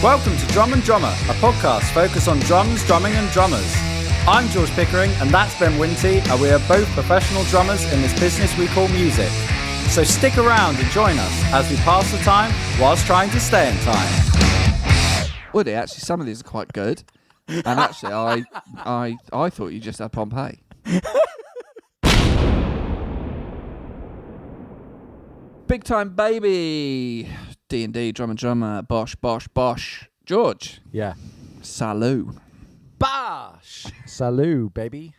Welcome to Drum and Drummer, a podcast focused on drums, drumming and drummers. I'm George Pickering and that's Ben Winty, and we are both professional drummers in this business we call music. So stick around and join us as we pass the time whilst trying to stay in time. Woody, actually, some of these are quite good. And actually, I thought you just had Pompeii. Big time baby. D&D, drum and drummer, bosh, bosh, bosh. George. Yeah. Salut. Bash! Salut, baby.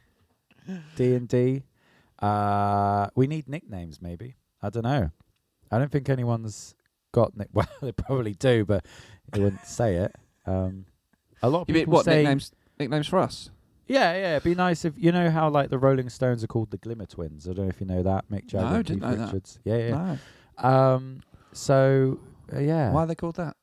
D&D. We need nicknames, maybe. I don't know. I don't think anyone's got... Well, they probably do, but they wouldn't say it. A lot of people say... Nicknames for us? Yeah. It'd be nice if... You know how, like, the Rolling Stones are called the Glimmer Twins? I don't know if you know that. Mick Jagger and Keith Richards. That. Yeah. No. Yeah. Why are they called that?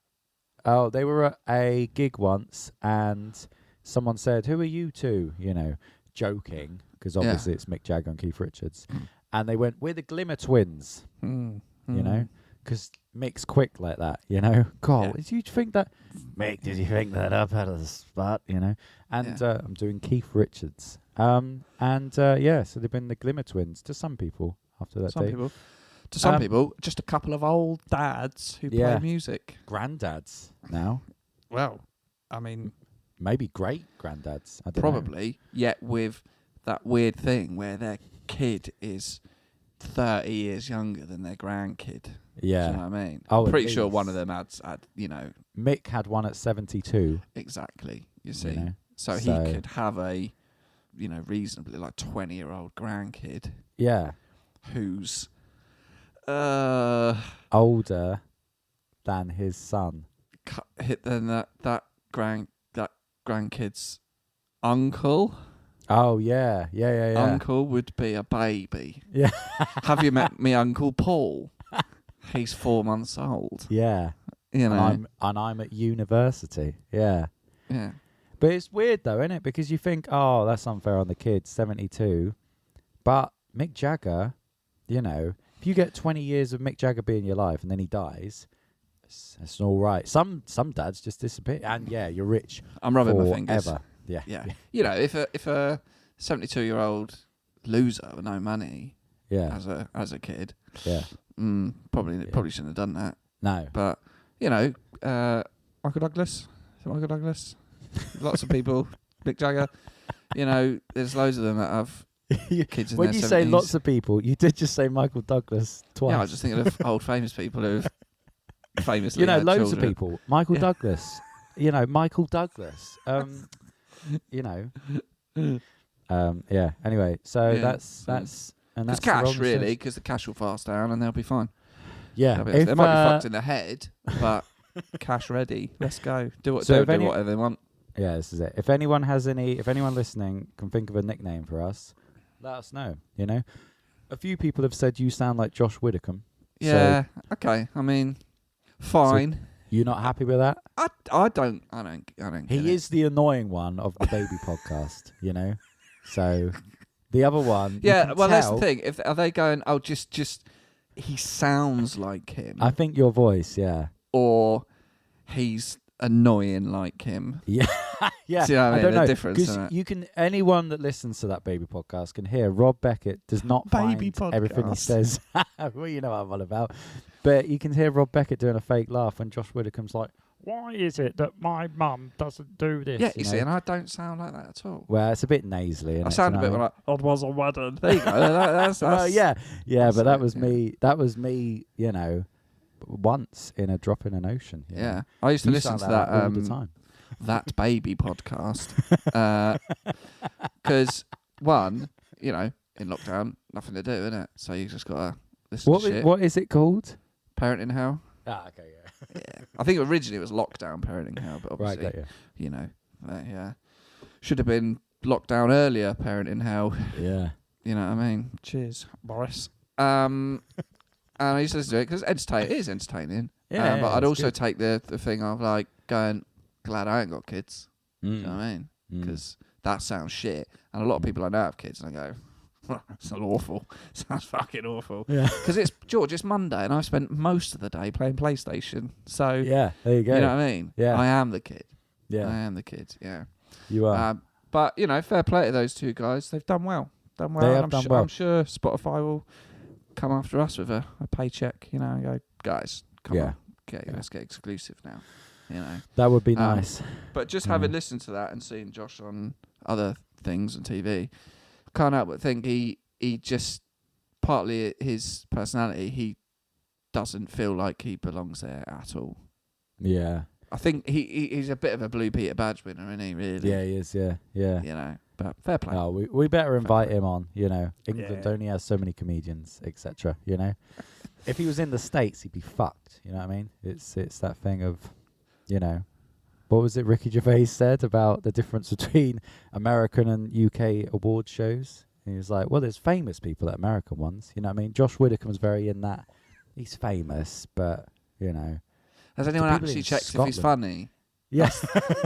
Oh, they were at a gig once, and someone said, "Who are you two?" You know, joking, because obviously it's Mick Jagger and Keith Richards. And they went, "We're the Glimmer Twins." You know, because Mick's quick like that. You know, God, did you think that? Mick, did you think that up out of the spot? You know, and I'm doing Keith Richards. So they've been the Glimmer Twins to some people after that day. To some people, just a couple of old dads who play music. Granddads now. Well, I mean... Maybe great granddads. I don't probably, know. Yet with that weird thing where their kid is 30 years younger than their grandkid. Yeah. Do you know what I mean? Oh, I'm pretty sure one of them had, you know... Mick had one at 72. Exactly, you see. You know? So he could have a, you know, reasonably, like, 20-year-old grandkid. Yeah. Who's... older than his son. Then that grandkid's uncle. Oh yeah. Uncle would be a baby. Yeah. Have you met me Uncle Paul? He's 4 months old. Yeah. You know. And I'm at university. Yeah. Yeah. But it's weird though, isn't it? Because you think, oh, that's unfair on the kids, 72. But Mick Jagger, you know, if you get 20 years of Mick Jagger being your life and then he dies, it's all right. Some dads just disappear. And yeah, you're rich. I'm rubbing my fingers. Ever. Yeah. You know, if a 72-year-old loser with no money, as a kid, probably shouldn't have done that. No. But you know, Michael Douglas. Is it Michael Douglas? Lots of people. Mick Jagger. You know, there's loads of them that have kids in when their you 70s. say lots of people, you did just say Michael Douglas twice. Yeah, I was just thinking of old famous people who've famously you know, had loads children. of people. Michael Douglas. You know, Michael Douglas. You know. Anyway, so that's and that's cash really, because the cash will fast down and they'll be fine. Yeah, they might be fucked in the head, but cash ready. Let's go. Do whatever they want. Yeah, this is it. If anyone listening can think of a nickname for us, let us know. You know, a few people have said you sound like Josh Widdicombe. Yeah. So okay. I mean, fine. So you're not happy with that? I don't. He is the annoying one of the baby podcast. You know, so the other one. Yeah. Well, that's the thing. Are they going? Oh, just he sounds like him. I think your voice. Yeah. Or he's annoying like him. Yeah. Yeah. Do you know what I mean? don't know. Difference. Because anyone that listens to that baby podcast can hear Rob Beckett does not baby find podcast. Everything he says. Well, you know what I'm all about. But you can hear Rob Beckett doing a fake laugh when Josh Widdicombe's like, "Why is it that my mum doesn't do this?" Yeah, you see, and I don't sound like that at all. Well, it's a bit nasally. I sound a bit like, "I was a wedding." There you go. That's but that was me. That was me. You know, once in a drop in an ocean. Yeah, know? I used to listen to that all the time. That baby podcast, because one, you know, in lockdown, nothing to do, innit? So you just gotta listen to shit. What is it called? Parenting Hell. Ah, okay, yeah. I think originally it was Lockdown Parenting Hell, but obviously, you know, should have been Lockdown earlier Parenting Hell. Yeah. You know what I mean? Cheers, Boris. And I used to listen to it because it is entertaining. Yeah, but I'd also good. take the thing of like going, glad I ain't got kids. Do you know what I mean? Mm. Because that sounds shit. And a lot of people I know have kids, and I go, It's not awful. Sounds fucking awful. Yeah. Because it's Monday, and I've spent most of the day playing PlayStation. So Yeah, there you go. you know what I mean? Yeah. I am the kid. Yeah. I am the kid. Yeah. You are. But fair play to those two guys. They've done well. They and have I'm done well. I'm sure Spotify will come after us with a paycheck. And go, guys, come on, let's get exclusive now. That would be nice. But just having listened to that and seeing Josh on other things on TV, can't help but think he just, partly his personality, he doesn't feel like he belongs there at all. Yeah. I think he's a bit of a Blue Peter Badge winner, isn't he, really? Yeah, he is, yeah. But fair play. Oh, we better invite him on, England only has so many comedians, etc., If he was in the States, he'd be fucked, you know what I mean? It's that thing of, what was it Ricky Gervais said about the difference between American and UK award shows? He was like, well, there's famous people at American ones, you know what I mean? Josh Widdicombe's very in that. He's famous, but, Has anyone actually checked if he's funny? Yes.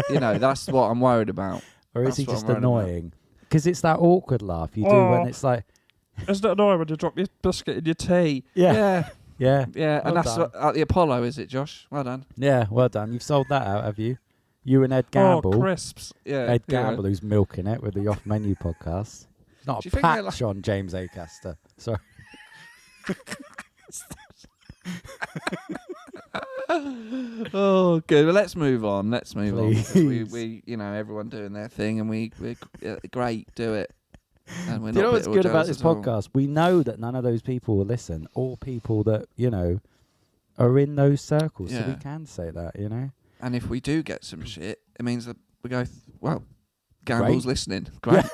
That's what I'm worried about. Or is he just annoying? Because it's that awkward laugh you do when it's like... Isn't it annoying when you drop your biscuit in your tea? Yeah. Yeah. Well And that's done. at the Apollo, is it, Josh? Well done. Yeah, well done. You've sold that out, have you? You and Ed Gamble. Oh, crisps. Yeah. Ed Gamble, who's milking it with the Off Menu podcast. Not a patch on James Acaster. Sorry. Oh, good. Well, let's move on. Let's move Please. on. We everyone doing their thing, and we're great. Do it. And we're Do you know not what's bitter or good about jealous this at all. podcast? We know that none of those people will listen. All people that, are in those circles. So we can say that, And if we do get some shit, it means that we go, Gamble's listening. Great.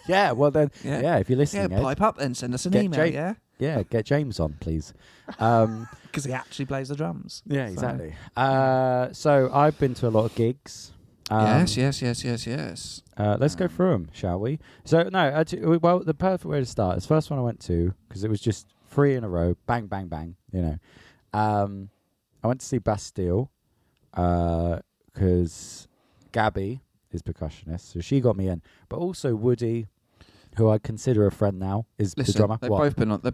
Yeah, well then, if you're listening, Ed, pipe up then. Send us an Get email, Jake- yeah, get James on, please. Because he actually plays the drums. Yeah, exactly. So I've been to a lot of gigs. Yes. Let's go through them, shall we? So, no, actually, well, the perfect way to start is the first one I went to, because it was just 3 in a row, bang, bang, bang, I went to see Bastille, because Gabbi is percussionist, so she got me in. But also Woody, who I consider a friend now, is the drummer. They've both been on this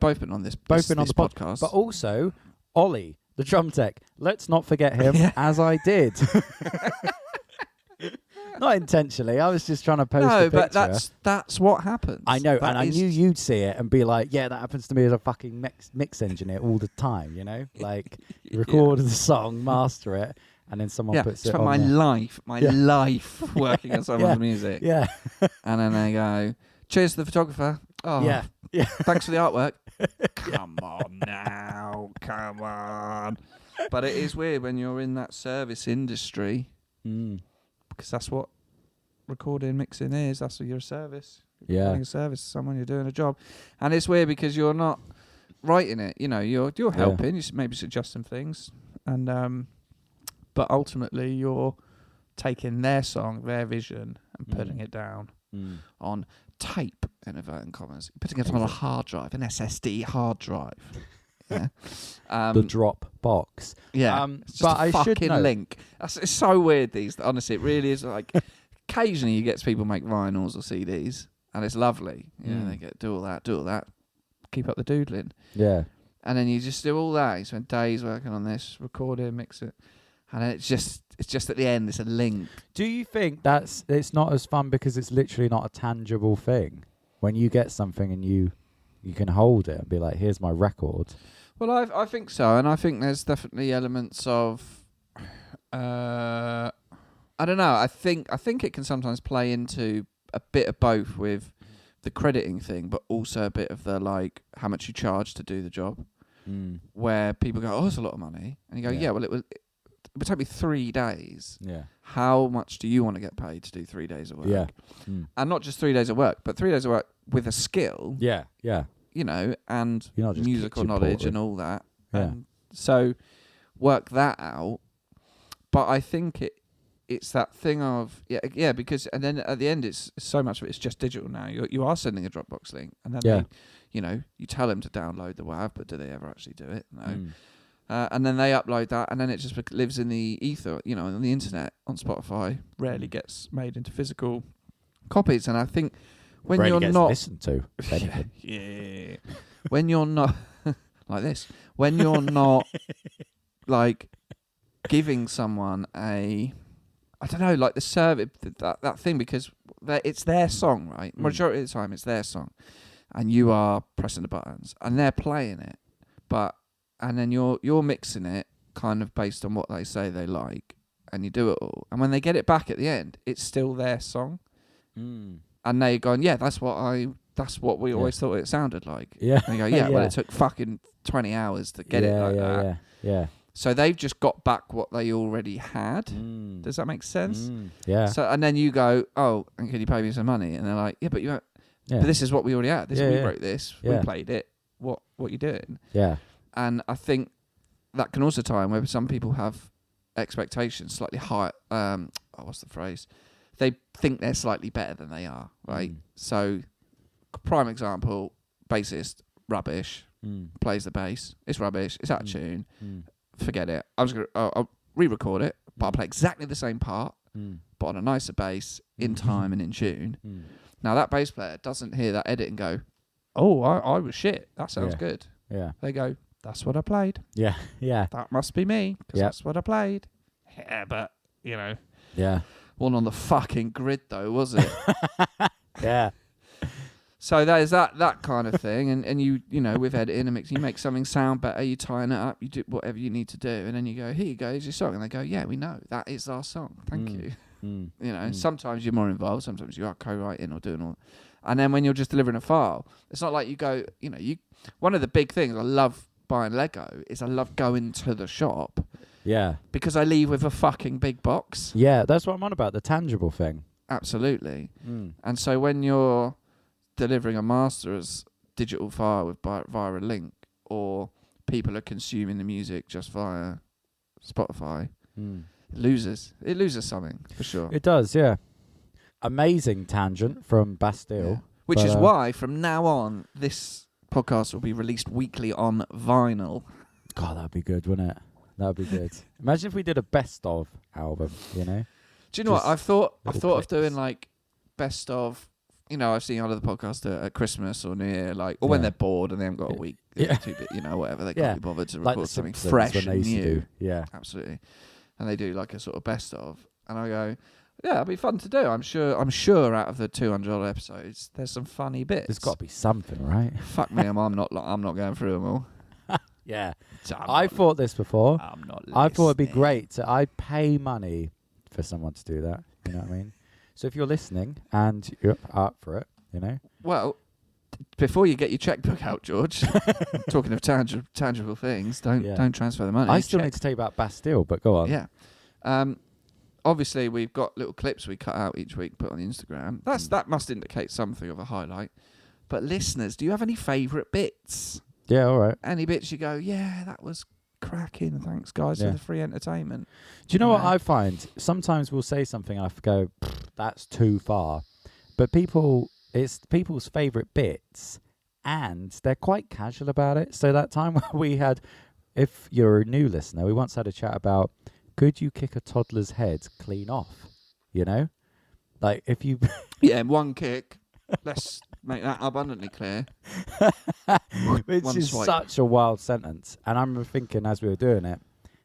podcast. But also Oli, the drum tech. Let's not forget him, as I did. Not intentionally. I was just trying to post a picture. But that's what happens. I know, and I knew you'd see it and be like, yeah, that happens to me as a fucking mix engineer all the time, Like, you record the song, master it, and then someone puts it on my life working on someone's music. Yeah. And then they go, cheers to the photographer. Oh, yeah. Thanks for the artwork. Come on now. Come on. But it is weird when you're in that service industry. Because that's what recording, mixing is. That's what you're a service. You're providing a service to someone, you're doing a job. And it's weird because you're not writing it. You're helping. You're maybe suggesting things. And but ultimately you're taking their song, their vision, and putting it down on tape, in inverted commas. Putting it on a hard drive, an SSD hard drive. Yeah. The drop box. Yeah. It's just but a fucking link. It's so weird, honestly, it really is. Like, occasionally you get people make vinyls or CDs, and it's lovely. They do all that. Keep up the doodling. Yeah. And then you just do all that. You spend days working on this, record it, mix it. And then it's just at the end, it's a link. Do you think it's not as fun because it's literally not a tangible thing? When you get something and you can hold it and be like, here's my record. Well, I think so, and I think there's definitely elements of, I don't know. I think it can sometimes play into a bit of both with the crediting thing, but also a bit of the like how much you charge to do the job, where people go, oh, it's a lot of money, and you go, well, it would take me 3 days. Yeah. How much do you want to get paid to do 3 days of work? Yeah. And not just 3 days of work, but 3 days of work with a skill. Yeah. Yeah. And musical kitchen knowledge porter. and all that. Yeah. And so work that out. But I think it's that thing of, because, and then at the end, it's so much of it, it's just digital now. You are sending a Dropbox link, and then they, you tell them to download the WAV, but do they ever actually do it? No. And then they upload that, and then it just lives in the ether, on the internet, on Spotify. Rarely gets made into physical copies. And I think when Rarely you're gets not listened to. If anything. yeah. When you're not like this, when you're not like giving someone I don't know, like the service, that thing, because it's their song, right? Majority of the time, it's their song, and you are pressing the buttons, and they're playing it, and then you're mixing it kind of based on what they say they like, and you do it all, and when they get it back at the end, it's still their song, and they're going, yeah, that's what we always thought it sounded like. Yeah. And you go, yeah, well, it took fucking 20 hours to get it like that. Yeah. So they've just got back what they already had. Does that make sense? Yeah. So and then you go, oh, and can you pay me some money? And they're like, yeah, but but this is what we already had. We wrote this. We played it. What you doing? Yeah. And I think that can also tie in where some people have expectations slightly high. What's the phrase? They think they're slightly better than they are, right? So, prime example: bassist, rubbish. Plays the bass. It's rubbish. It's out of tune. Forget it. I'll re-record it, but I'll play exactly the same part, but on a nicer bass, in time and in tune. Now that bass player doesn't hear that edit and go, "Oh, I was shit. That sounds good." Yeah. They go, "That's what I played. Yeah. Yeah. That must be me, because that's what I played." Yeah, but Yeah. wasn't on the fucking grid though, was it? Yeah. So there's that kind of thing, and you with editing and mixing, you make something sound better, you tighten it up, you do whatever you need to do, and then you go, here you go, here's your song, and they go, yeah, we know that is our song, thank you. Sometimes you're more involved, sometimes you are co-writing or doing all, and then when you're just delivering a file, it's not like you go, one of the big things I love buying Lego is I love going to the shop, because I leave with a fucking big box. Yeah, that's what I'm on about, the tangible thing. Absolutely. And so when you're delivering a master as digital file via a link, or people are consuming the music just via Spotify, it loses something for sure. It does, yeah. Amazing tangent from Bastille. Which is why from now on this podcast will be released weekly on vinyl. God, that'd be good, wouldn't it? That'd be good. Imagine if we did a best of album, Do you know what I've thought of doing, like best of. I've seen other podcasts do it at Christmas or New Year, or when they're bored and they haven't got a week, whatever, they can't be bothered to record something fresh and new. Yeah, absolutely. And they do like a sort of best of, and I go, yeah, it'd be fun to do. I'm sure out of the 200 episodes, there's some funny bits. There's got to be something, right? Fuck me, I'm not going through them all. Yeah, I thought this before. I'm not. I thought it'd be great. I'd pay money for someone to do that. You know what I mean? So if you're listening and you're up for it, Well, before you get your checkbook out, George, talking of tangible things, don't transfer the money. I still need to tell you about Bastille, but go on. Yeah. Obviously, we've got little clips we cut out each week, put on Instagram. That must indicate something of a highlight. But listeners, do you have any favourite bits? Yeah, all right. Any bits you go, yeah, that was cracking. Thanks, guys, for the free entertainment. Do you know what I find? Sometimes we'll say something and I go, that's too far. But it's people's favourite bits and they're quite casual about it. So that time we had, if you're a new listener, we once had a chat about, could you kick a toddler's head clean off? Like if you... Yeah, one kick. Let's make that abundantly clear. Which is such a wild sentence. And I remember thinking as we were doing it,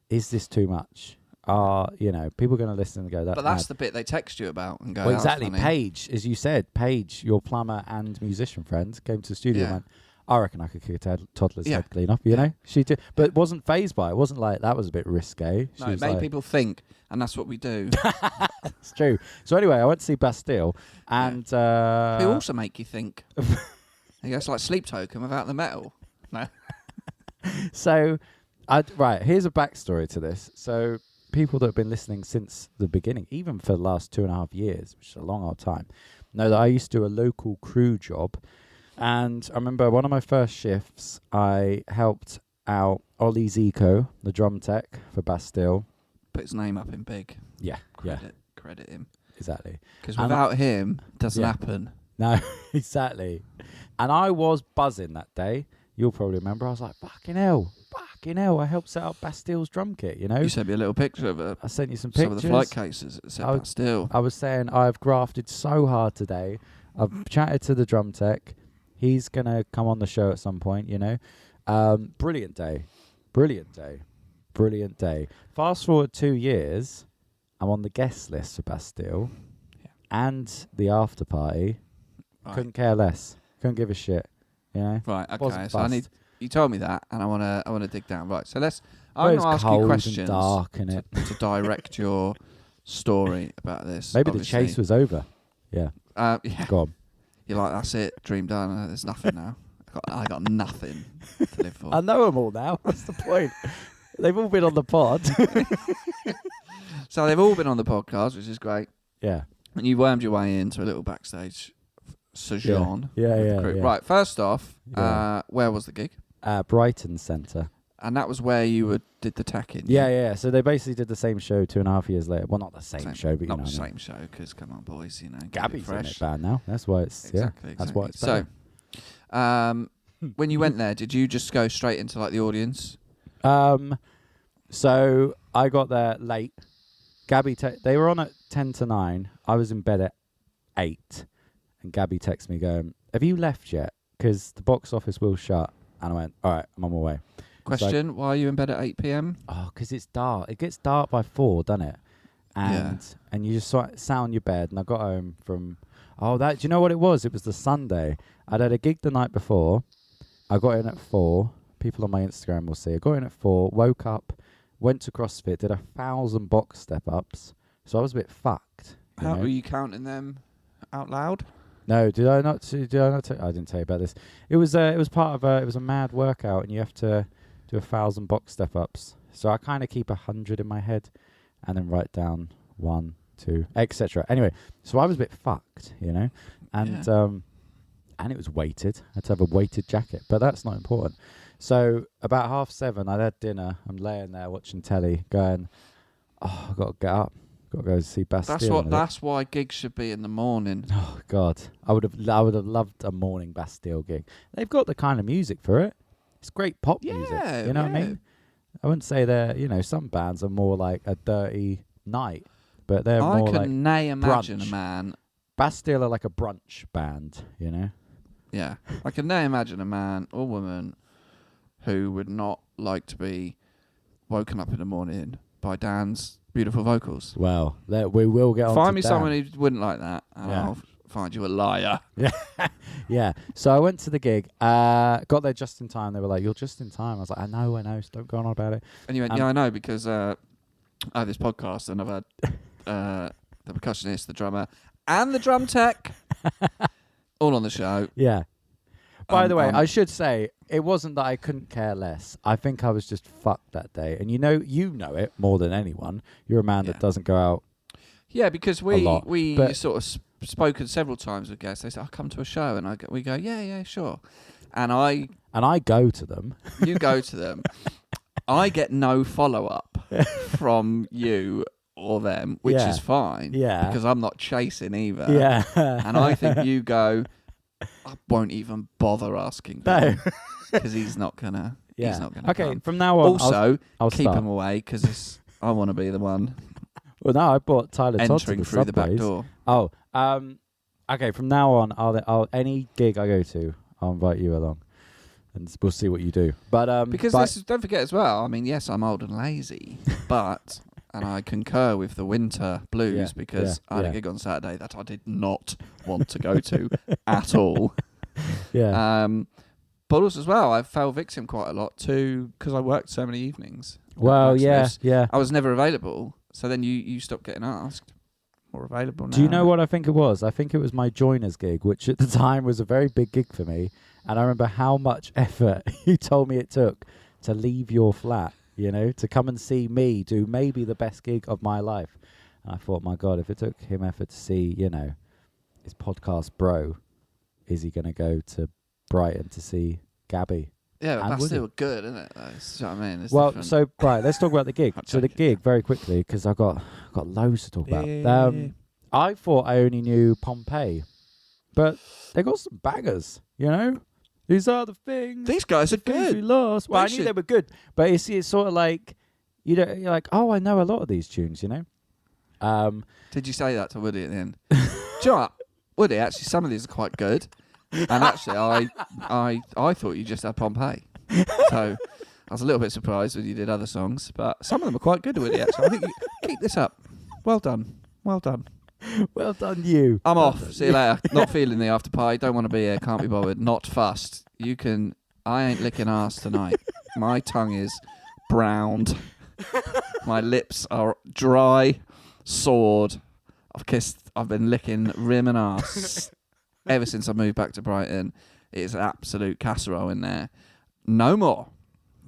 is this too much? People are going to listen and go, that's But that's the bit they text you about and go, well, exactly. Paige, as you said, Paige, your plumber and musician friend, came to the studio and went, I reckon I could kick a toddler's head clean off, She did, but wasn't fazed by it. It wasn't like that was a bit risque. No, it made people think, and that's what we do. It's true. So anyway, I went to see Bastille, and... They also make you think. I guess like Sleep Token without the metal. No. So, here's a backstory to this. So, people that have been listening since the beginning, even for the last 2.5 years, which is a long old time, know that I used to do a local crew job. And I remember one of my first shifts, I helped out Oli Zico, the drum tech for Bastille. Put his name up in big. Yeah, Credit him. Exactly. Because without him, it doesn't happen. No, exactly. And I was buzzing that day. You'll probably remember. I was like, fucking hell, I helped set up Bastille's drum kit, You sent me a little picture of it. I sent you some pictures. Some of the flight cases that said Bastille. I was saying, I've grafted so hard today. I've chatted to the drum tech. He's going to come on the show at some point, you know. Brilliant day. Fast forward 2 years, I'm on the guest list for Bastille and the after party. Right. Couldn't care less. Couldn't give a shit, you know. Right, okay. Wasn't So fussed. you told me that, and I want to dig down. Right, so I'm Well, going it's to ask cold you and questions dark, innit? to direct your story about this. Maybe obviously. the chase was over. Yeah. Yeah. Go on. You're like, that's it, dream done. There's nothing now. I got nothing to live for. I know them all now. That's the point. They've all been on the pod. So they've all been on the podcast, which is great. Yeah. And you wormed your way into a little backstage sojourn. Yeah. with the crew. Right, first off, Yeah. where was the gig? Brighton Centre. And that was where you did the tech in. Yeah. So they basically did the same show 2.5 years later. Well, not the same show, but you not know. the what I mean. same show, because come on, boys, you know. keep it Gabby's in fresh. it band now. That's why it's Exactly. That's why it's so. better. When you went there, did you just go straight into like the audience? So I got there late. Gabby, they were on at 10 to 9. I was in bed at 8, and Gabby texted me going, "Have you left yet? Because the box office will shut." And I went, "All right, I'm on my way." Question: why are you in bed at 8 p.m? Oh, because it's dark. It gets dark by 4, doesn't it? And you just sat on your bed, and I got home from. Do you know what it was? It was the Sunday. I'd had a gig the night before. I got in at 4. People on my Instagram will see. I got in at 4, woke up, went to CrossFit, did 1,000 box step-ups. So I was a bit fucked. How were you counting them out loud? No, did I not? I didn't tell you about this. It was part of it was a mad workout, and you have to do 1,000 box step-ups. So I kind of keep 100 in my head, and then write down 1, 2, etc. Anyway, so I was a bit fucked, you know, and it was weighted. I had to have a weighted jacket, but that's not important. So about 7:30, I'd had dinner. I'm laying there watching telly, going, "Oh, I've got to get up. Got to go see Bastille." That's why gigs should be in the morning. Oh God, I would have loved a morning Bastille gig. They've got the kind of music for it. It's great pop music. You know what I mean? I wouldn't say some bands are more like a dirty night, but they're more like imagine brunch. a man. Bastille are like a brunch band, you know? Yeah, I can now imagine a man or woman who would not like to be woken up in the morning by Dan's beautiful vocals. Well, we will get on. Find me someone who wouldn't like that, and I'll find you a liar. Yeah. So I went to the gig, got there just in time. They were like, "You're just in time." I was like, I know, don't go on about it. And you went, "Yeah, I know, because I have this podcast, and I've had the percussionist, the drummer, and the drum tech all on the show." Yeah. By the way, I should say, it wasn't that I couldn't care less. I think I was just fucked that day. And you know it more than anyone. You're a man that doesn't go out. Yeah, because we sort of spoken several times with guests. They say, "I'll come to a show," and we go, "Yeah, sure." And I go to them. You go to them. I get no follow-up from you or them, which is fine. Yeah. Because I'm not chasing either. Yeah. And I think you go, "I won't even bother asking him because he's not gonna. Yeah. He's not gonna. Okay. Come. From now on, also I'll keep him away because I want to be the one. Well, no, I brought Tyler Todd to entering the through the back door. Oh, okay. From now on, I'll any gig I go to, I'll invite you along, and we'll see what you do. But don't forget as well. I mean, yes, I'm old and lazy, but. And I concur with the winter blues because I had a gig on Saturday that I did not want to go to at all. Yeah. But also as well, I fell victim quite a lot to because I worked so many evenings. Well, yeah. I was never available, so then you stopped getting asked. More available now. Do you know what I think it was? I think it was my joiners gig, which at the time was a very big gig for me. And I remember how much effort you told me it took to leave your flat. You know, to come and see me do maybe the best gig of my life. And I thought, my God, if it took him effort to see, his podcast bro, is he going to go to Brighton to see Gabby? Yeah, but that's still good, isn't it? Though? You know what I mean? It's well, different. so, right, let's talk about the gig. So the gig, very quickly, because I've got loads to talk about. I thought I only knew Pompeii, but they got some bangers, you know? These are the things. These guys are good. We lost. Well, I knew they were good, but it's sort of like you're like, oh, I know a lot of these tunes, you know. Did you say that to Woody at the end? Do you know what? Woody, actually, some of these are quite good. And actually, I thought you just had Pompeii. So I was a little bit surprised when you did other songs, but some of them are quite good, Woody, actually. I think you keep this up. Well done. Well done. Well done, you. I'm off. See you later. Not feeling the after party. Don't want to be here. Can't be bothered. Not fussed. You can... I ain't licking arse tonight. My tongue is browned. My lips are dry, sored. I've been licking rim and arse ever since I moved back to Brighton. It is an absolute casserole in there. No more.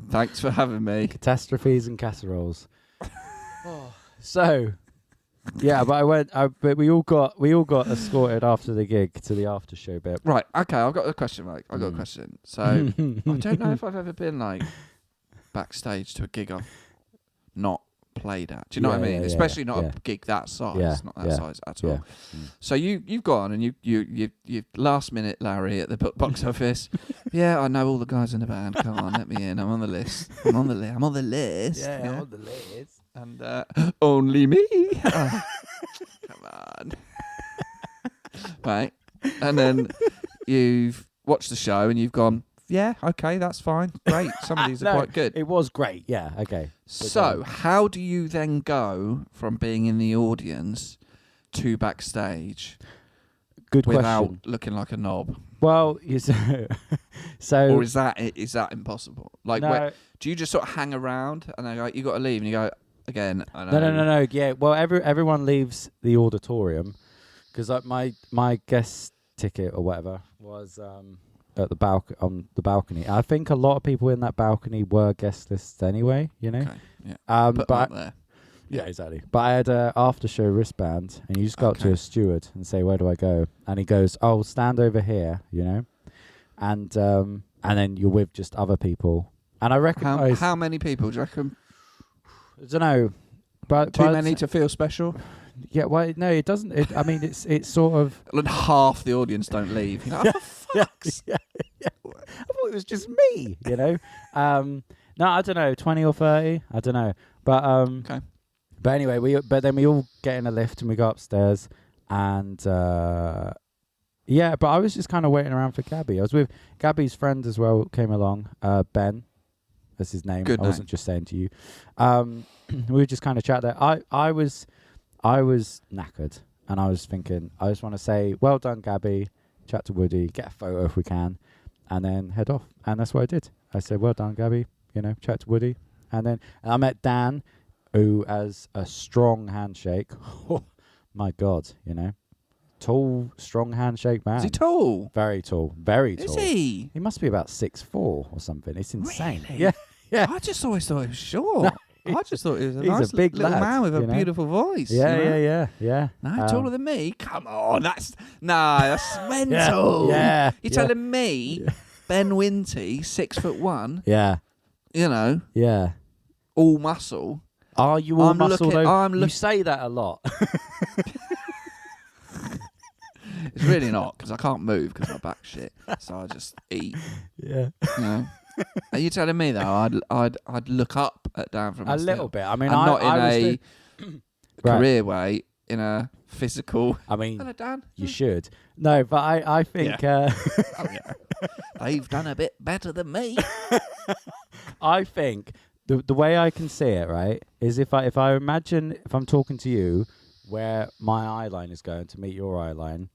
Thanks for having me. Catastrophes and casseroles. So, yeah, but we all got escorted after the gig to the after show bit. Right. Okay. I've got a question, Mike. I've got a question. So I don't know if I've ever been like backstage to a gig I've not played at. Do you know what I mean? Especially not a gig that size, not that size at all. So you've gone and you last minute Larry at the box office. Yeah, I know all the guys in the band. Come on, let me in. I'm on the list. I'm on the list. I'm on the list. And only me. Oh, come on. Right. And then you've watched the show and you've gone, yeah, okay, that's fine. Great. Some of these are quite good. It was great. Yeah, okay. So, how do you then go from being in the audience to backstage Good without question. looking like a knob? Well, so Or is that impossible? Like, no, do you just sort of hang around and they go, you got to leave, and you go, again, I know. no. Yeah, well, everyone leaves the auditorium because my guest ticket or whatever was at on the balcony. I think a lot of people in that balcony were guest lists anyway. You know. Okay, yeah. Put them up there. Yeah, exactly. But I had a after show wristband, and you just go up to a steward and say, "Where do I go?" And he goes, "Oh, stand over here," you know, and then you're with just other people. And I recognise how many people do you reckon? I don't know, but Too many to feel special. Yeah, well, no, it doesn't. I mean, it's sort of And half the audience don't leave. You're like, oh, for fuck's yeah. I thought it was just me, you know. No, I don't know, 20 or 30, I don't know, but okay. But anyway, then we all get in a lift and we go upstairs, and yeah. But I was just kind of waiting around for Gabbi. I was with Gabbi's friend as well. Came along, Ben. That's his name. Good I name. wasn't just saying to you. We were just kind of chat there. I was knackered, and I was thinking, I just want to say, well done, Gabbi. Chat to Woody, get a photo if we can, and then head off. And that's what I did. I said, well done, Gabbi. You know, chat to Woody, and I met Dan, who has a strong handshake. Oh, my God, you know. Tall, strong handshake man. Is he tall? Very tall. Very tall. Is he? He must be about 6'4" or something. It's insane. Really? Yeah. Yeah. I just always thought he was short. I just thought he was a he's nice a big little lad, man with a you know? beautiful voice. Yeah, you know? yeah. No, taller than me? Come on, that's mental. Yeah. You're telling me, Ben Winty, 6'1", Yeah. you know, Yeah. all muscle. Are you all muscle though? You look- say that a lot. It's really not, because I can't move because my back's shit. So I just eat. Yeah. You know? Are you telling me though? I'd look up at Dan from A little bit. I mean, and not in I was a Right. career way, in a physical. I mean, Hello, Dan. you should. No, but I think Oh, yeah. They've done a bit better than me. I think the way I can see it, right, is if I imagine if I'm talking to you where my eye line is going to meet your eye line,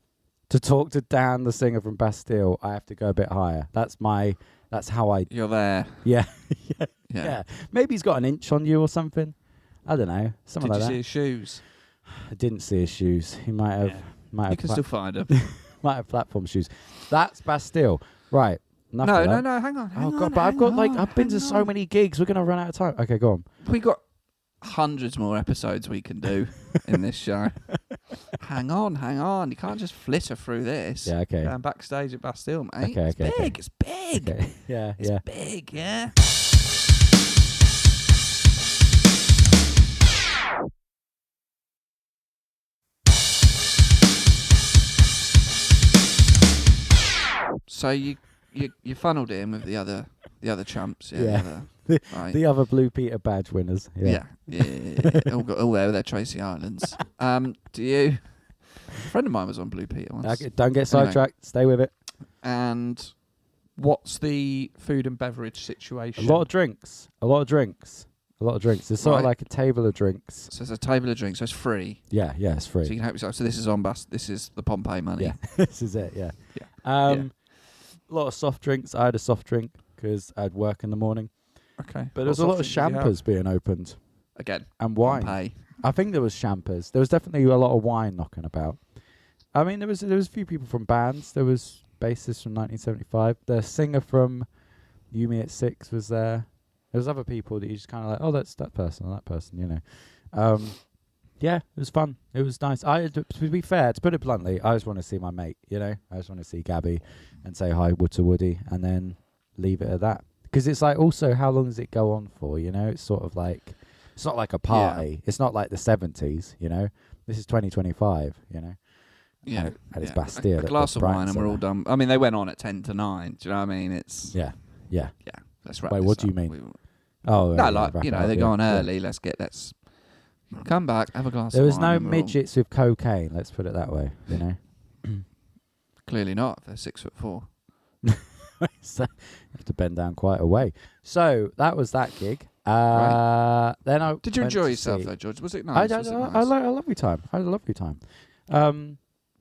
to talk to Dan, the singer from Bastille, I have to go a bit higher. That's how I. You're there. Yeah. Yeah. Yeah. Maybe he's got an inch on you or something. I don't know. Something Did like you that. see his shoes? I didn't see his shoes. He might have. Yeah. Might You have. can still find them. Might have platform shoes. That's Bastille. Right. Enough No, of that. hang on. Oh God! But I've got I've been to so many gigs. We're gonna run out of time. Okay, go on. We got hundreds more episodes we can do in this show. Hang on. You can't just flitter through this. Yeah. Okay. Backstage at Bastille, mate. Okay, It's okay, big. It's big. Okay. Yeah. It's Yeah. big. Yeah. So you funneled in with the other chumps. Yeah. Right. The other Blue Peter badge winners. Yeah. Yeah. All there with their Tracy Islands. Do you friend of mine was on Blue Peter once. Don't get sidetracked. Stay with it. And what's the food and beverage situation? A lot of drinks. There's sort of like a table of drinks. So there's a table of drinks. So it's free. Yeah, it's free. So you can help yourself. So this is on This is the Pompeii money. Yeah, this is it. Yeah. A lot of soft drinks. I had a soft drink because I had work in the morning. Okay. But there's a lot of champers being opened. Again. And wine. Pompeii. I think there was champers. There was definitely a lot of wine knocking about. I mean, there was a few people from bands. There was bassist from 1975. The singer from You Me at 6 was there. There was other people that you just kind of like, oh, that's that person or that person, you know. Yeah, it was fun. It was nice. To be fair, to put it bluntly, I just want to see my mate, you know. I just want to see Gabby and say hi to Woody and then leave it at that. Because it's like, also, how long does it go on for, you know? It's sort of like, it's not like a party. Yeah. It's not like the 70s, you know. This is 2025, you know. Yeah. And it's Bastille. A glass of wine and we're all done. I mean, they went on at 10 to 9. Do you know what I mean? It's... Yeah. Let's wrap Wait, this what do you up. mean? They're going early. Let's come back, have a glass of wine. There was no midgets with cocaine, let's put it that way, you know. Clearly not, if they're 6'4". So you have to bend down quite a way. So that was that gig. Right. Then I Did you enjoy yourself though, George? Was it nice? I had a lovely time. It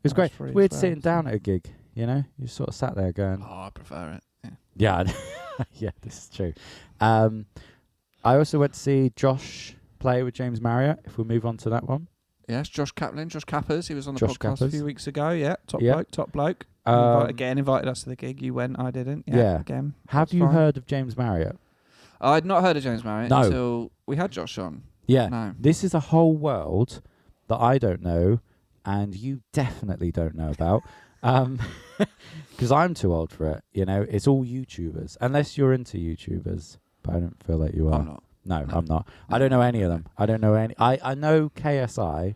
was great. It's weird sitting down at a gig, you know. You sort of sat there going, oh, I prefer it. Yeah. Yeah, this is true. I also went to see Josh play with James Marriott, if we move on to that one. Yes, Josh Cappers. He was on the Josh podcast Cappers. a few weeks ago. Yeah, top bloke. Invited us to the gig. You went, I didn't. Yeah. Again. Have you heard of James Marriott? I'd not heard of James Marriott until we had Josh on. Yeah. No. This is a whole world that I don't know and you definitely don't know about. Because I'm too old for it, you know. It's all YouTubers, unless you're into YouTubers, but I don't feel like you are. I'm not. No, I'm not. I don't know any of them. I don't know any. I know KSI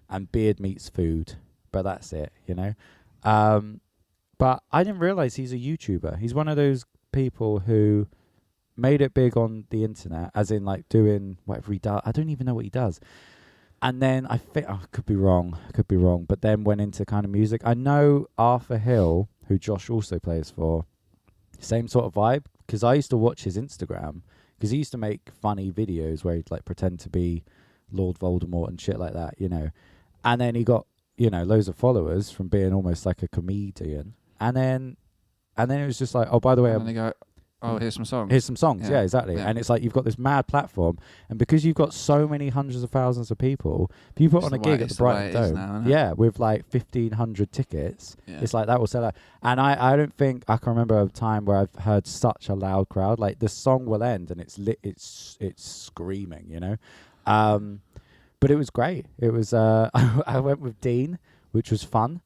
and Beard Meets Food, but that's it, you know. But I didn't realize he's a YouTuber. He's one of those people who made it big on the internet, as in like doing whatever he does. I don't even know what he does. And then I think, I could be wrong, but then went into kind of music. I know Arthur Hill, who Josh also plays for, same sort of vibe, because I used to watch his Instagram, because he used to make funny videos where he'd like pretend to be Lord Voldemort and shit like that, you know. And then he got, you know, loads of followers from being almost like a comedian. And then it was just like, oh, by the way, and they go, oh, here's some songs. Yeah, exactly. Yeah. And it's like you've got this mad platform, and because you've got so many hundreds of thousands of people, if you put on a gig at the Brighton Dome, with like 1,500 tickets, it's like that will sell out. And I don't think I can remember a time where I've heard such a loud crowd. Like the song will end and it's screaming, you know. But it was great. It was I went with Dean, which was fun,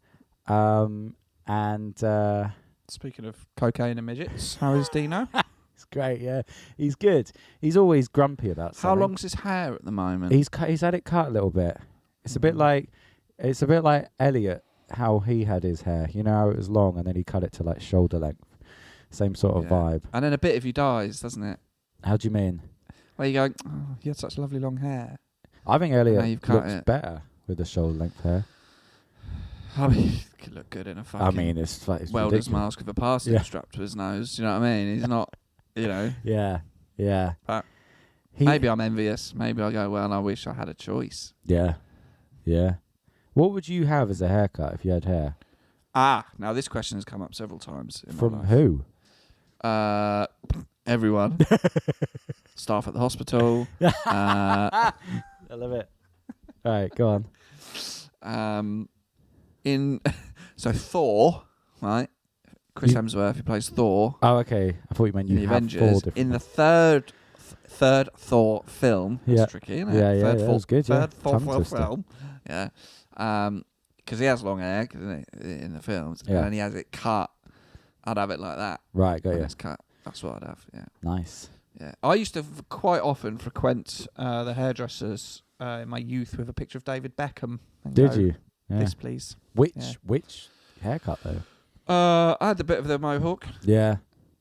and. Speaking of cocaine and midgets, how is Dino? It's great, yeah. He's good. He's always grumpy about something. How long's his hair at the moment? He's had it cut a little bit. It's a bit like Elliot, how he had his hair. You know how it was long and then he cut it to like shoulder length. Same sort of vibe. And then a bit if he dies, doesn't it? How do you mean? Well, you go, oh, you had such lovely long hair. I think Elliot looks better with the shoulder length hair. I mean, he could look good in a fucking it's welder's ridiculous. Mask with a parsnip strapped to his nose. You know what I mean? He's not, you know. Yeah. But maybe I'm envious. Maybe I go, well, I wish I had a choice. Yeah. What would you have as a haircut if you had hair? Now this question has come up several times in From my life. who? Everyone. Staff at the hospital. I love it. All right, go on. So Thor, right? Chris Hemsworth, who plays Thor. Oh, okay. I thought you meant you have Avengers, 4 different. in the third Thor film. That's tricky, isn't it? Yeah, that was good. Third Thor film. Yeah. Because he has long hair in the films, and then he has it cut. I'd have it like that. Right, got you. It's cut. That's what I'd have. Yeah. Nice. Yeah. I used to quite often frequent the hairdressers in my youth with a picture of David Beckham. Did you? Yeah. This, please. Which haircut though? I had the bit of the mohawk. Yeah.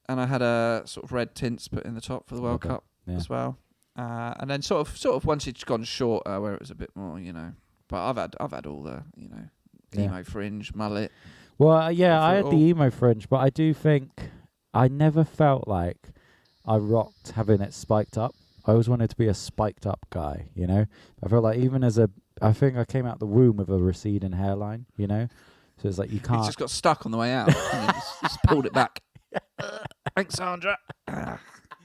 And I had a sort of red tints put in the top for the World Cup as well. And then sort of once it's gone shorter, where it was a bit more, you know. But I've had all the, you know, emo fringe, mullet. Well, yeah, I had all. the emo fringe, but I do think I never felt like I rocked having it spiked up. I always wanted to be a spiked up guy, you know? I felt like even I think I came out the womb with a receding hairline, you know? So it's like you can't... It just got stuck on the way out. And then just pulled it back. Thanks, Sandra.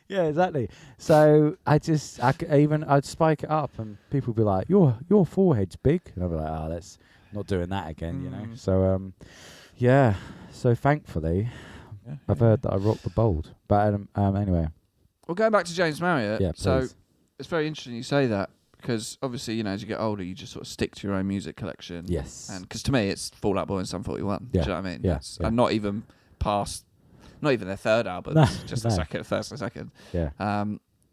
Yeah, exactly. So I'd spike it up and people would be like, your forehead's big. And I'd be like, let's not doing that again, you know? So, yeah. So thankfully, I've heard that I rock the bold. But anyway. Well, going back to James Marriott. Yeah, so please. it's very interesting you say that because obviously, you know, as you get older, you just sort of stick to your own music collection. Yes. And because to me, it's Fall Out Boy and Sum 41. Yeah. Do you know what I mean? Yeah. And not even past, not even their third album. No, just no. the first and second. Yeah.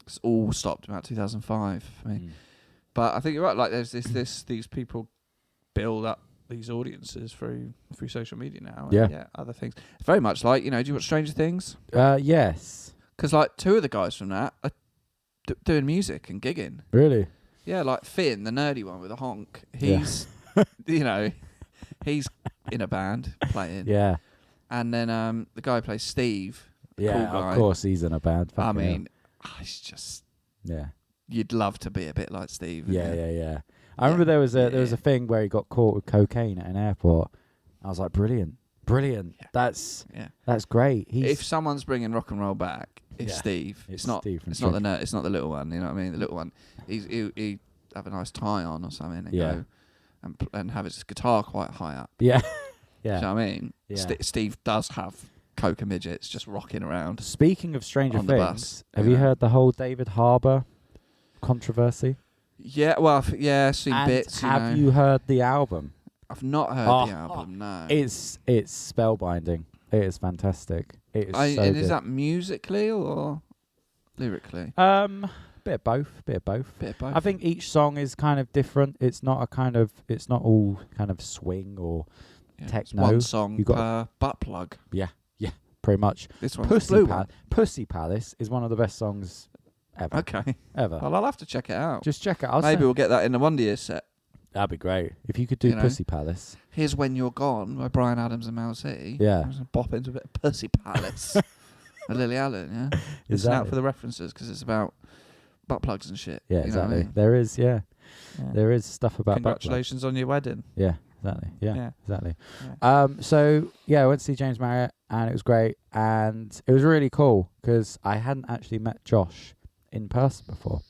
It's all stopped about 2005 for me. But I think you're right. Like, there's these people build up these audiences through social media now. Yeah. And other things. It's very much like, you know, do you watch Stranger Things? Yes. Because like two of the guys from that are doing music and gigging. Really? Yeah, like Finn, the nerdy one with a honk. He's, you know, he's in a band playing. Yeah. And then the guy who plays Steve. Yeah, cool guy. of course he's in a band. I mean, it's just... Yeah. You'd love to be a bit like Steve. Yeah. I remember there was a thing where he got caught with cocaine at an airport. I was like, brilliant. Yeah. That's great. If someone's bringing rock and roll back, it's Steve. It's not Steve. It's not the nerd. It's not the little one. You know what I mean? The little one. He have a nice tie on or something and go and have his guitar quite high up. Yeah. Do you know what I mean? Yeah. Steve does have coca midgets just rocking around. Speaking of Stranger on the Things, bus, have you heard the whole David Harbour controversy? Yeah, well, seen And bits. Have you heard the album? I've not heard the album. No, it's spellbinding. It is fantastic. It is so and good. is that musically or lyrically? Bit of both. Bit of both. I think each song is kind of different. It's not all kind of swing or techno. One song You got per butt plug. Yeah, pretty much. This one's blue one. Pussy Palace is one of the best songs ever. Okay. Ever. Well, I'll have to check it out. Just check it out. Maybe we'll get that in the Wonder Year set. That'd be great. If you could do Pussy Palace. Here's When You're Gone by Brian Adams and Mel C. Yeah. I'm just gonna bop into a bit of Pussy Palace. And Lily Allen, yeah. Listen out for the references because it's about butt plugs and shit. Yeah, you know exactly. what I mean? There is, there is stuff about Congratulations on your wedding. Yeah, exactly. Yeah, exactly. Yeah. So I went to see James Marriott and it was great and it was really cool because I hadn't actually met Josh in person before.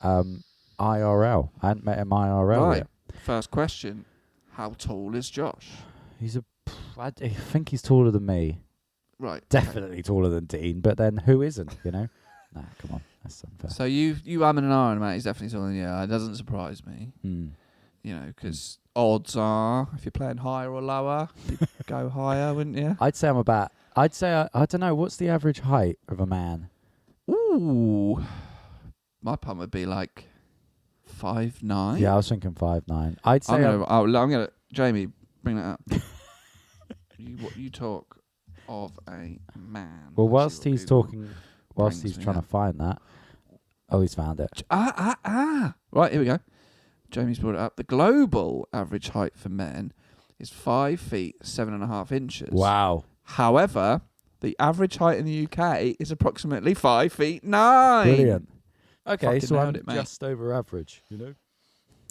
IRL. I hadn't met him IRL yet. First question: how tall is Josh? I think he's taller than me. Right. Definitely taller than Dean, but then who isn't, you know? Nah, come on. That's unfair. So you umming and ahhing, mate. He's definitely taller than you. It doesn't surprise me. You know, because odds are, if you're playing higher or lower, you'd go higher, wouldn't you? I don't know, what's the average height of a man? Ooh. My pun would be like 5'9". Yeah, I was thinking 5'9". I'd say I'm gonna Jamie, bring that up. you talk of a man. Well, whilst he's trying to find that. Oh, he's found it. Right, here we go. Jamie's brought it up. The global average height for men is 5 feet 7.5 inches. Wow. However, the average height in the UK is approximately 5 feet 9. Brilliant. Okay, Fucking so I'm nailed it, mate. just over average, you know?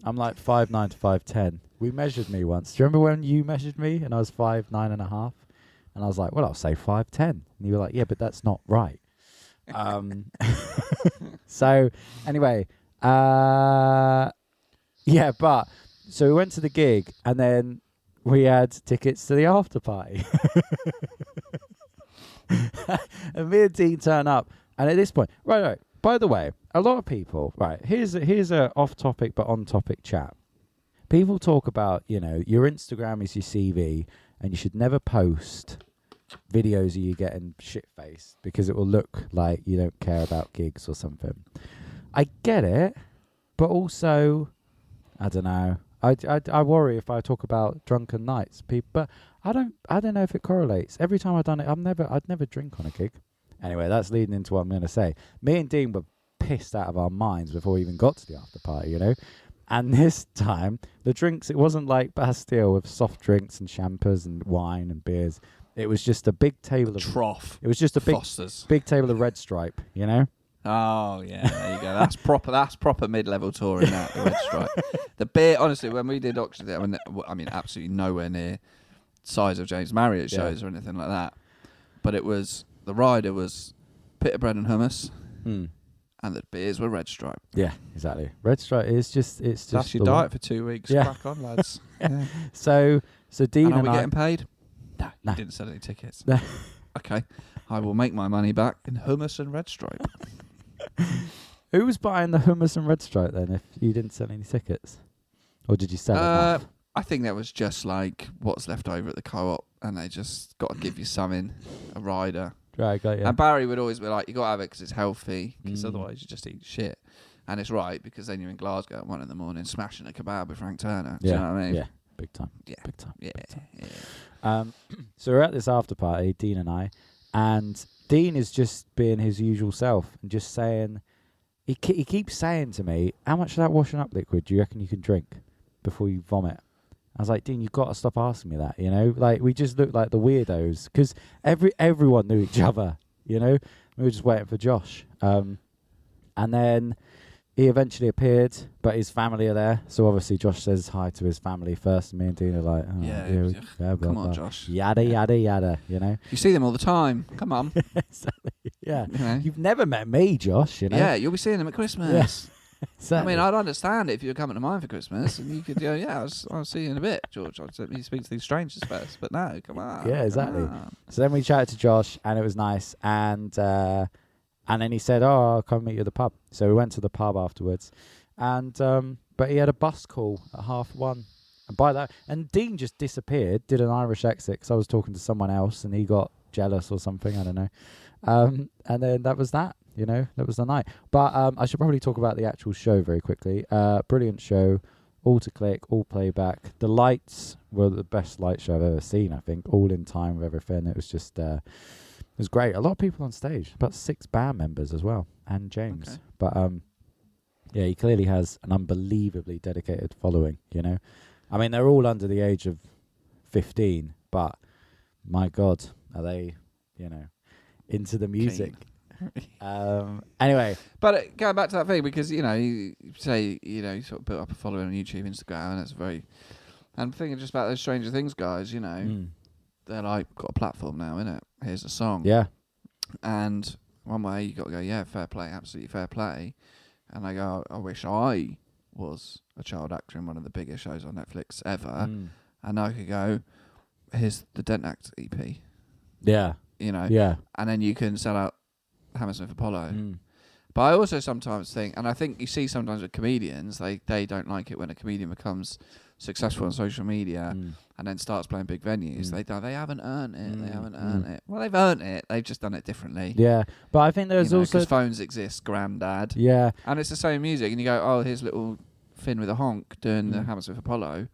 I'm like 5'9" to 5'10". We measured me once. Do you remember when you measured me and I was 5'9.5"? And I was like, well, I'll say 5'10". And you were like, yeah, but that's not right. So anyway, so we went to the gig and then we had tickets to the after party. And me and Dean turn up, and at this point, right. By the way, a lot of people, right? Here's a off-topic but on-topic chat. People talk about, you know, your Instagram is your CV, and you should never post videos of you getting shit-faced because it will look like you don't care about gigs or something. I get it, but I don't know. I worry if I talk about drunken nights, but I don't know if it correlates. Every time I've done it, I'd never drink on a gig. Anyway, that's leading into what I'm going to say. Me and Dean were pissed out of our minds before we even got to the after party, you know. And this time, the drinks, it wasn't like Bastille with soft drinks and champers and wine and beers. It was just a big table of... Trough. It was just a Fosters. big table of Red Stripe, you know? Oh, yeah, there you go. That's proper mid-level touring, that, the Red Stripe. The beer, honestly, when we did Oxford, I mean, absolutely nowhere near size of James Marriott shows or anything like that. But it was, the rider was pita bread and hummus, and the beers were Red Stripe. Yeah, exactly. Red Stripe is just... It's just That's your diet for 2 weeks. Yeah. Crack on, lads. Yeah. So Dean and are and we I... getting paid? No, No. you didn't sell any tickets. No. Okay, I will make my money back in hummus and Red Stripe. Who was buying the hummus and Red Stripe then if you didn't sell any tickets? Or did you sell enough? I think that was just like what's left over at the co-op, and they just got to give you something, a rider. Right, got you. And Barry would always be like, you got to have it because it's healthy, because otherwise you just eat shit. And it's right, because then you're in Glasgow at 1 a.m. smashing a kebab with Frank Turner. Do you know what I mean? Yeah, big time. Yeah. Big time. Yeah. Big time. Yeah. So we're at this after party, Dean and I, and Dean is just being his usual self and just saying, he keeps saying to me, how much of that washing up liquid do you reckon you can drink before you vomit? I was like, Dean, you've got to stop asking me that, you know? Like, we just look like the weirdos, because everyone knew each other, you know? We were just waiting for Josh. And then he eventually appeared, but his family are there. So obviously Josh says hi to his family first, and me and Dean are like, oh, Yeah, blah, come on, blah. Josh. Yada, yada, yada, you know? You see them all the time. Come on. Exactly. Yeah. You know? You've never met me, Josh, you know? Yeah, you'll be seeing them at Christmas. Yes. I Exactly. mean, I'd understand it if you were coming to mine for Christmas, and you could go, I'll see you in a bit, George. Let me speak to these strangers first. But no, come on. Yeah, exactly. Come on. So then we chatted to Josh, and it was nice. And then he said, "Oh, I'll come meet you at the pub." So we went to the pub afterwards, and but he had a bus call at 1:30. And by that, and Dean just disappeared, did an Irish exit because I was talking to someone else, and he got jealous or something. I don't know. And then that was that. You know, that was the night. But I should probably talk about the actual show very quickly. Brilliant show, all to click, all playback. The lights were the best light show I've ever seen, I think. All in time with everything. It was just, it was great. A lot of people on stage, about 6 band members as well, and James. Okay. But yeah, he clearly has an unbelievably dedicated following, you know. I mean, they're all under the age of 15, but my God, are they, you know, into the music. Anyway, but going back to that thing, because you say you sort of built up a following on YouTube, Instagram, and it's very. And thinking just about those Stranger Things guys, they're like got a platform now, innit? Here's a song, yeah, and one way you got to go, yeah, fair play, absolutely fair play, and I go, I wish I was a child actor in one of the biggest shows on Netflix ever, and I could go, here's the Dent Act EP, yeah, yeah, and then you can sell out Hammersmith Apollo. But I also sometimes think, and I think you see sometimes with comedians, they don't like it when a comedian becomes successful on social media and then starts playing big venues. They haven't earned it. They haven't earned it. Well, they've earned it. They've just done it differently. Yeah, but I think there's also because phones exist, granddad. Yeah, and it's the same music. And you go, oh, here's little Finn with a honk doing the Hammersmith Apollo.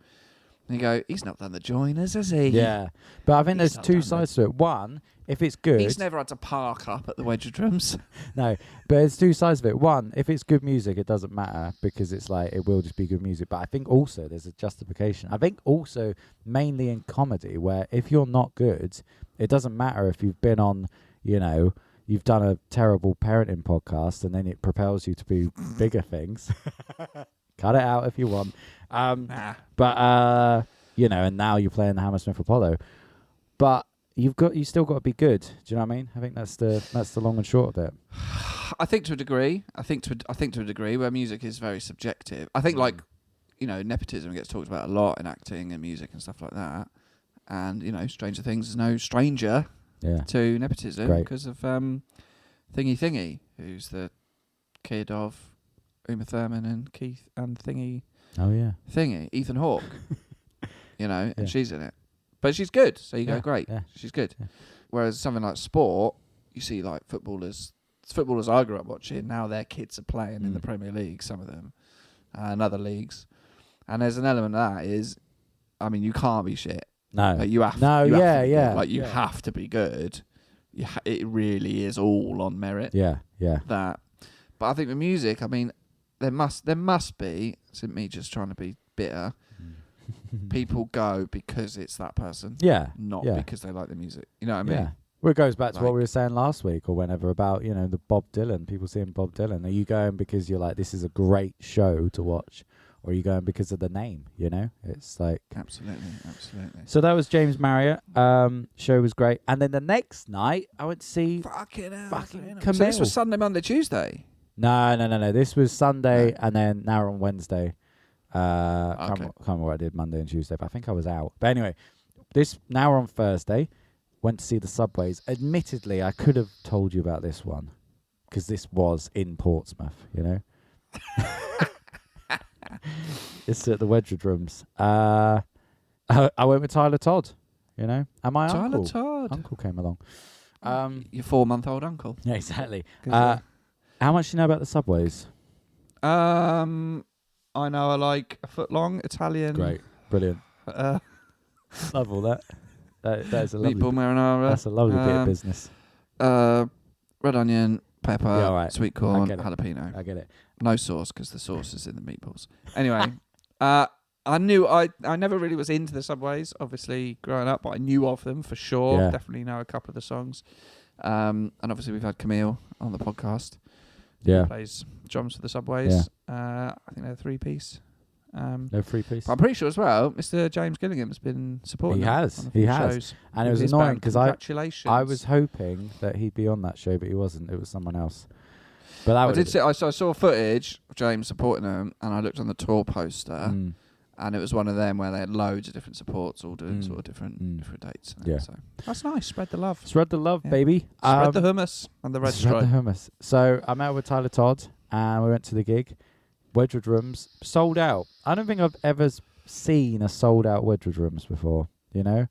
And you go, he's not done the Joiners, has he? Yeah, but I think there's two sides to it. One, if it's good, he's never had to park up at the Wedge of Drums. No, but there's two sides of it. One, if it's good music, it doesn't matter because it's like it will just be good music. But I think also there's a justification. I think also mainly in comedy where if you're not good, it doesn't matter if you've been on, you've done a terrible parenting podcast and then it propels you to be bigger things. Cut it out if you want. But and now you're playing the Hammersmith Apollo. But you still got to be good. Do you know what I mean? I think that's the long and short of it. I think to a degree. I think to a degree where music is very subjective. I think nepotism gets talked about a lot in acting and music and stuff like that. And Stranger Things is no stranger to nepotism because of Thingy, who's the kid of Uma Thurman and Keith and Thingy. Oh yeah, Thingy, Ethan Hawke. And she's in it, but she's good. So you go, great, she's good. Yeah. Whereas something like sport, you see like footballers I grew up watching. Now their kids are playing in the Premier League, some of them, and other leagues. And there's an element of that is, I mean, you can't be shit. No, like, you have. No, you have to be yeah. Good. Like you have to be good. It really is all on merit. Yeah. That, but I think with music, I mean, there must be. It's me just trying to be bitter. People go because it's that person. Yeah. Not yeah. because they like the music. You know what I mean? Yeah. Well, it goes back to what Like- we were saying last week or whenever about, you know, the Bob Dylan, people seeing Bob Dylan. Are you going because you're like, this is a great show to watch? Or are you going because of the name, you know? It's like... Absolutely. So that was James Marriott. Show was great. And then the next night, I went to see... Fucking hell. Camille. So this was Sunday, Monday, Tuesday? No. This was Sunday No. and then now we're on Wednesday. Can't Okay. remember what I did Monday and Tuesday, but I think I was out. But anyway, now we're on Thursday. Went to see the Subways. Admittedly, I could have told you about this one because this was in Portsmouth, you know. It's at the Wedgwood Rooms. I went with Tyler Todd, you know, and my Tyler Todd. uncle came along. Your 4-month-old uncle. Yeah, exactly. How much do you know about the Subways? I know I like a foot long Italian. Great, brilliant. Love all that. That is a lovely. Meatball marinara. That's a lovely bit of business. Red onion, pepper, Yeah, all right. sweet I corn, get it. jalapeno. I get it. No sauce because the sauce is in the meatballs. Anyway, I knew I never really was into the Subways, obviously growing up, but I knew of them for sure. Yeah. Definitely know a couple of the songs. And obviously we've had Camille on the podcast. Yeah. Plays drums for the Subways. I think they're a 3-piece. No free piece. But I'm pretty sure as well, Mr. James Gillingham's been supporting. He them has. on a He few has. shows And it with was his annoying band. because Congratulations. I was hoping that he'd be on that show, but he wasn't. It was someone else. But that I would did see. I saw footage of James supporting them, and I looked on the tour poster, and it was one of them where they had loads of different supports, all doing sort of different dates. And Yeah. so that's nice. Spread the love. Spread the love, Yeah. baby. Spread the hummus and the red Spread stripe. the hummus. So I met with Tyler Todd, and we went to the gig. Wedgwood Rooms sold out. I don't think I've ever seen a sold out Wedgwood Rooms before. You know,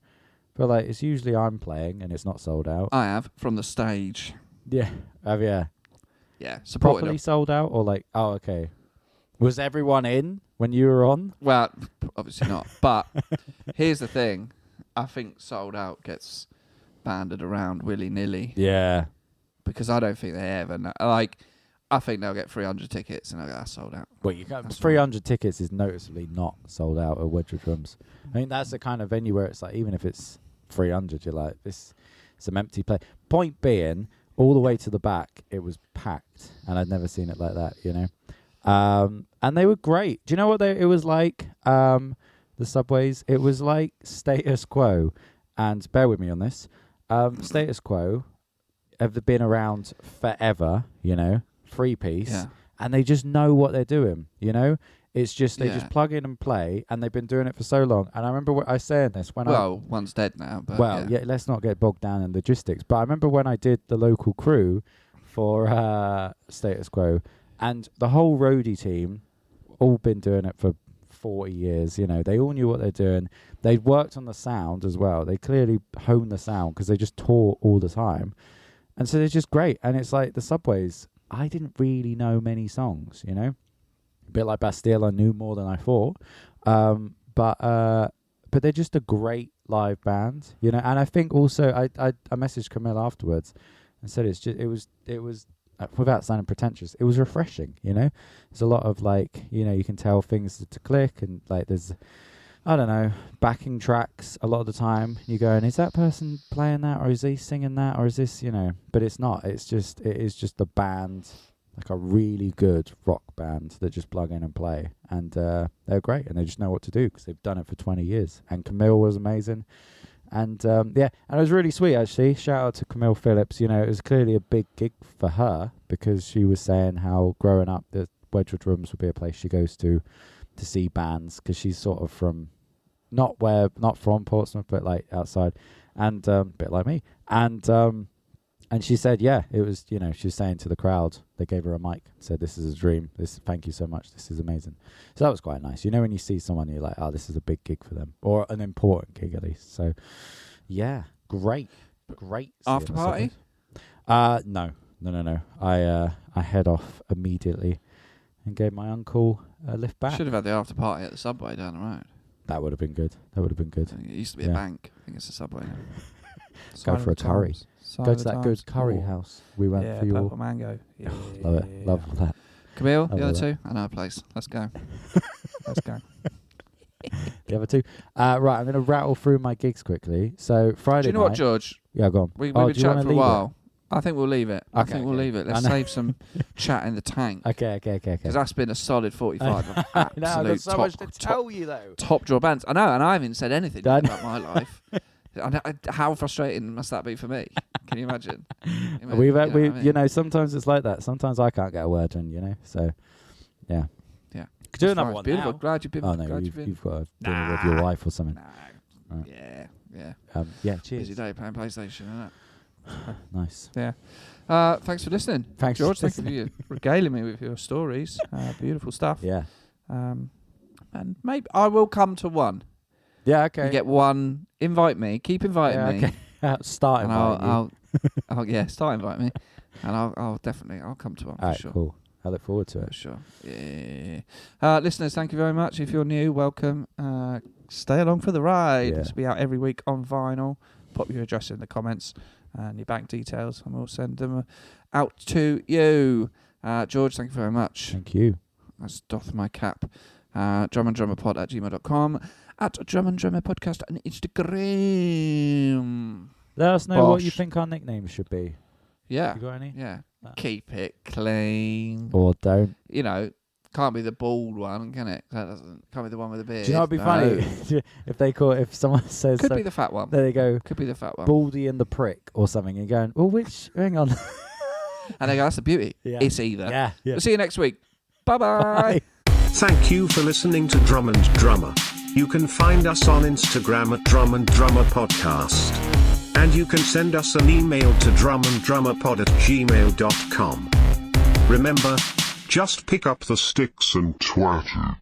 but like it's usually I'm playing and it's not sold out. I have from the stage. Yeah, yeah. Yeah, supported Properly them. sold out or like? Oh, okay. Was everyone in when you were on? Well, obviously not. But here's the thing: I think sold out gets banded around willy nilly Yeah. because I don't think they ever know. Like, I think they'll get 300 tickets and they'll get sold out. Well, you got That's 300 tickets is noticeably not sold out at Wedgwood Rooms. I mean, that's the kind of venue where it's like, even if it's 300, you're like, this is an empty place. Point being, all the way to the back, it was packed, and I'd never seen it like that, you know. And they were great. Do you know what it was like? The Subways. It was like Status Quo, and bear with me on this. Status Quo have been around forever, you know, 3-piece. Yeah. And they just know what they're doing, you know? It's just, they Yeah. just plug in and play, and they've been doing it for so long. And I remember what I was saying this when One's dead now, but yeah, let's not get bogged down in logistics. But I remember when I did the local crew for Status Quo, and the whole roadie team, all been doing it for 40 years, you know. They all knew what they're doing. They'd worked on the sound as well. They clearly honed the sound because they just tour all the time. And so they're just great. And it's like the Subways, I didn't really know many songs, you know. A bit like Bastille, I knew more than I thought. But they're just a great live band, you know. And I think also I messaged Camille afterwards and said it was without sounding pretentious, it was refreshing, you know. There's a lot of like, you know, you can tell things to click, and like there's, I don't know, backing tracks a lot of the time. You're going, is that person playing that, or is he singing that, or is this, you know? But it's not. It is just a band, like a really good rock band that just plug in and play. And they're great, and they just know what to do because they've done it for 20 years. And Camille was amazing. And and it was really sweet, actually. Shout out to Camille Phillips. You know, it was clearly a big gig for her because she was saying how growing up, the Wedgwood Rooms would be a place she goes to see bands because she's sort of from not from Portsmouth, but like outside, and a bit like me. And she said, yeah, it was, you know, she was saying to the crowd, they gave her a mic, said, this is a dream. Thank you so much. This is amazing. So that was quite nice. You know, when you see someone, you're like, oh, this is a big gig for them, or an important gig at least. So, yeah, great. After party? No. I head off immediately and gave my uncle a lift back. Should have had the after party at the Subway down the road. That would have been good. It used to be a bank. I think it's a Subway now. Go for a curry. Go to that good curry house we went for your... purple mango. Yeah. Love it. Love that. Camille, I'll the other do that. two? I know a place. Let's go. Let's go. The other two. Right, I'm going to rattle through my gigs quickly. So Friday Do you know night, what, George? Yeah, go on. We've Oh, been do you wanna chatting for a leave it? while. I think we'll leave it. I Okay, think we'll okay. leave it. I Let's know. save some chat in the tank. Okay. Because that's been a solid 45 of I know, I've got absolute so much to tell you, though. top draw bands. I know, and I haven't said anything Done. about my life. How frustrating must that be for me? Can you imagine? Sometimes it's like that. Sometimes I can't get a word in, So, yeah. Yeah. Could do It's another fine. one Beautiful. now. Glad you've been. Oh, no, glad you've got to deal Nah. with your wife or something. Nah. Right. Yeah. Yeah, cheers. Busy day playing PlayStation, isn't it? Nice. Yeah. Thanks for listening. Thanks, George. for Thank you for regaling me with your stories. Beautiful stuff. Yeah. And maybe I will come to one. Yeah, okay. You get one. Invite me. Keep inviting me. Okay. Start And inviting you. start inviting me. And I'll definitely come to one All for right, sure. cool. I look forward to For it. sure. Yeah. Listeners, thank you very much. If you're new, welcome. Stay along for the ride. Yeah. This will be out every week on vinyl. Pop your address in the comments and your bank details, and we'll send them out to you. George, thank you very much. Thank you. That's doff my cap. drumanddrummerpod@gmail.com, at drumanddrummerpodcast on Instagram. Let us know what you Bosh. think our nicknames should be. Yeah. You got any? Yeah. No. Keep it clean. Or don't. Can't be the bald one, can it? That can't be the one with the beard. Do you know what'd be funny? if someone says Could be the fat one. there they go, Could be the fat one. Baldy and the Prick or something, and you're going, well, which? Hang on. And they go, that's the beauty. Yeah. It's either. Yeah. We'll see you next week. Bye-bye. Bye. Thank you for listening to Drum and Drummer. You can find us on Instagram at Drum and Drummer Podcast. And you can send us an email to drumanddrummerpod@gmail.com. Remember, just pick up the sticks and twat it.